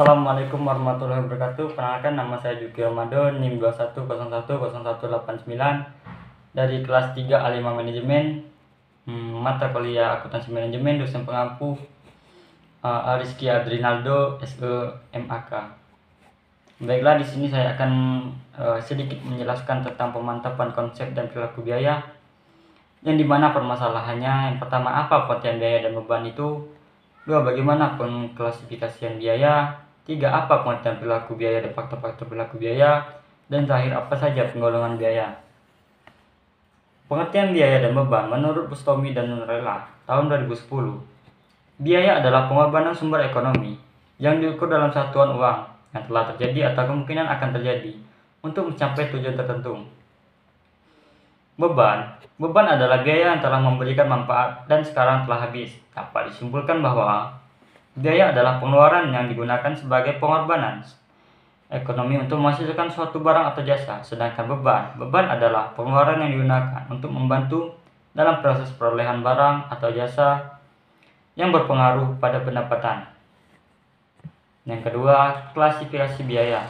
Assalamualaikum warahmatullahi wabarakatuh. Perkenalkan, nama saya Juki Ramadan, NIM 21010189 dari kelas 3 A5 Manajemen, mata kuliah Akuntansi Manajemen, dosen pengampu Ariski Adrinaldo, SE MAK. Baiklah, di sini saya akan sedikit menjelaskan tentang pemantapan konsep dan perilaku biaya, yang dimana permasalahannya yang pertama, apa pengertian biaya dan beban itu. 2. Bagaimana pengklasifikasian biaya. 3. Apa pengertian perilaku biaya dan faktor-faktor perilaku biaya. Dan terakhir, apa saja penggolongan biaya. Pengertian biaya dan beban menurut Bustomi dan Nunrela tahun 2010. Biaya adalah pengorbanan sumber ekonomi yang diukur dalam satuan uang yang telah terjadi atau kemungkinan akan terjadi untuk mencapai tujuan tertentu. Beban adalah biaya yang telah memberikan manfaat dan sekarang telah habis. Dapat disimpulkan bahwa biaya adalah pengeluaran yang digunakan sebagai pengorbanan ekonomi untuk menghasilkan suatu barang atau jasa. Sedangkan beban adalah pengeluaran yang digunakan untuk membantu dalam proses perolehan barang atau jasa yang berpengaruh pada pendapatan. Yang kedua, klasifikasi biaya.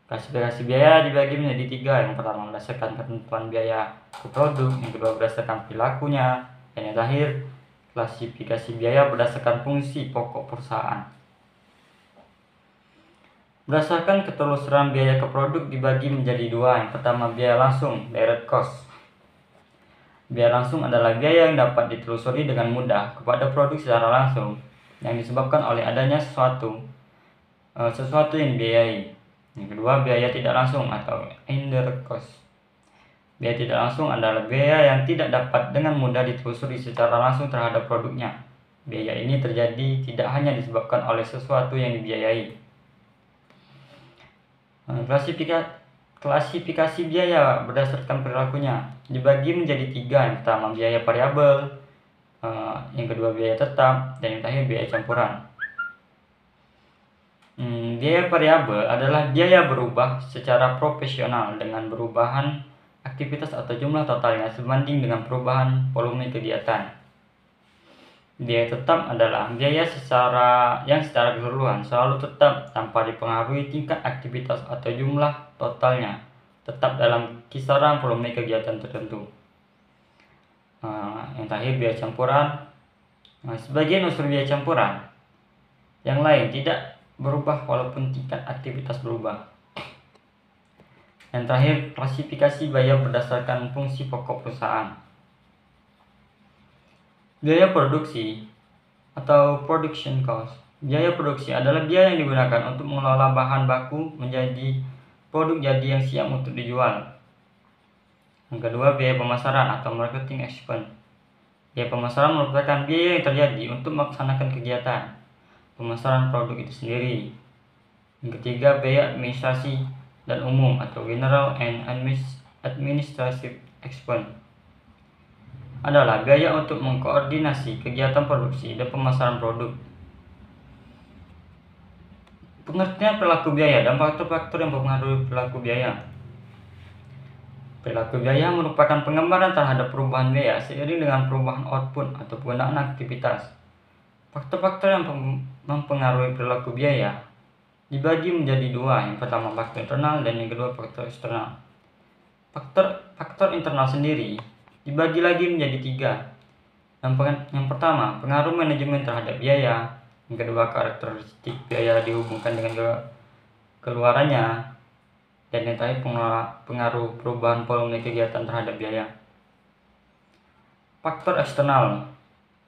Klasifikasi biaya dibagi menjadi 3. Yang pertama, berdasarkan ketentuan biaya ke produk. Yang kedua, berdasarkan perilakunya. Dan yang terakhir, klasifikasi biaya berdasarkan fungsi pokok perusahaan. Berdasarkan ketelusuran biaya ke produk dibagi menjadi 2. Yang pertama, biaya langsung, direct cost. Biaya langsung adalah biaya yang dapat ditelusuri dengan mudah kepada produk secara langsung, yang disebabkan oleh adanya sesuatu yang dibiayai. Yang kedua, biaya tidak langsung atau indirect cost. Biaya tidak langsung adalah biaya yang tidak dapat dengan mudah ditelusuri secara langsung terhadap produknya. Biaya ini terjadi tidak hanya disebabkan oleh sesuatu yang dibiayai. Klasifikasi biaya berdasarkan perilakunya dibagi menjadi 3. Yang pertama, biaya variabel, yang kedua biaya tetap, dan yang terakhir biaya campuran. Biaya variabel adalah biaya berubah secara proporsional dengan perubahan aktivitas atau jumlah totalnya sebanding dengan perubahan volume kegiatan. Biaya tetap adalah biaya yang secara keseluruhan selalu tetap tanpa dipengaruhi tingkat aktivitas atau jumlah totalnya, tetap dalam kisaran volume kegiatan tertentu. Yang terakhir, biaya campuran. Sebagian unsur biaya campuran yang lain tidak berubah walaupun tingkat aktivitas berubah. Yang terakhir, klasifikasi biaya berdasarkan fungsi pokok perusahaan. Biaya produksi atau production cost. Biaya produksi adalah biaya yang digunakan untuk mengelola bahan baku menjadi produk jadi yang siap untuk dijual. Yang kedua, biaya pemasaran atau marketing expense. Biaya pemasaran merupakan biaya yang terjadi untuk melaksanakan kegiatan pemasaran produk itu sendiri. Yang ketiga, biaya administrasi dan umum atau general and administrative expense adalah biaya untuk mengkoordinasi kegiatan produksi dan pemasaran produk. Pengertian perilaku biaya dan faktor-faktor yang mempengaruhi perilaku biaya. Perilaku biaya merupakan pengembaraan terhadap perubahan biaya seiring dengan perubahan output atau penggunaan aktivitas. Faktor-faktor yang mempengaruhi perilaku biaya dibagi menjadi 2. Yang pertama, faktor internal, dan yang kedua, faktor eksternal. Faktor internal sendiri dibagi lagi menjadi 3. Yang pertama, pengaruh manajemen terhadap biaya. Yang kedua, karakteristik biaya dihubungkan dengan keluarannya. Dan yang terakhir, pengaruh perubahan volume kegiatan terhadap biaya. Faktor eksternal,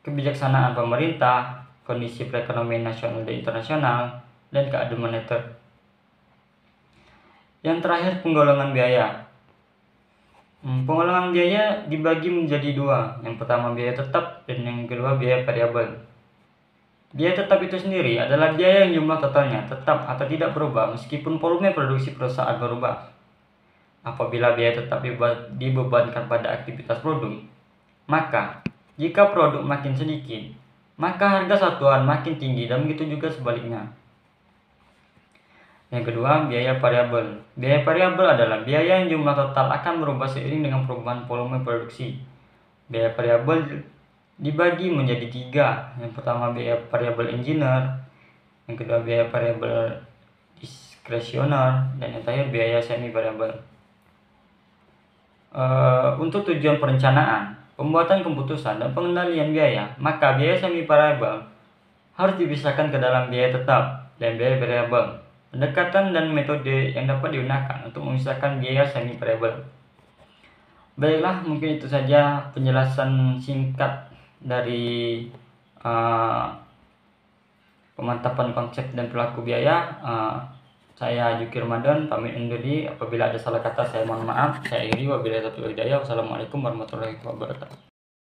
kebijaksanaan pemerintah, kondisi perekonomian nasional dan internasional, dan keadaan moneter. Yang terakhir, penggolongan biaya. Penggolongan biaya dibagi menjadi 2. Yang pertama, biaya tetap, dan yang kedua, biaya variabel. Biaya tetap itu sendiri adalah biaya yang jumlah totalnya tetap atau tidak berubah meskipun volume produksi perusahaan berubah. Apabila biaya tetap dibebankan pada aktivitas produk, maka jika produk makin sedikit, maka harga satuan makin tinggi, dan begitu juga sebaliknya. Yang kedua, biaya variabel. Biaya variabel adalah biaya yang jumlah total akan berubah seiring dengan perubahan volume produksi. Biaya variabel dibagi menjadi 3. Yang pertama, biaya variabel engineer. yang kedua biaya variabel diskresioner, dan yang terakhir biaya semi variabel. Untuk tujuan perencanaan, pembuatan keputusan, dan pengendalian biaya, maka biaya semi variabel harus dipisahkan ke dalam biaya tetap dan biaya variabel. Pendekatan dan metode yang dapat digunakan untuk memisahkan biaya semi variabel. Baiklah, mungkin itu saja penjelasan singkat dari pemantapan konsep dan perilaku biaya. Saya Juki Ramadan, pamit undur diri. Apabila ada salah kata saya mohon maaf. Saya Iri, wabillahi taufiq wal hidayah. Wassalamualaikum warahmatullahi wabarakatuh.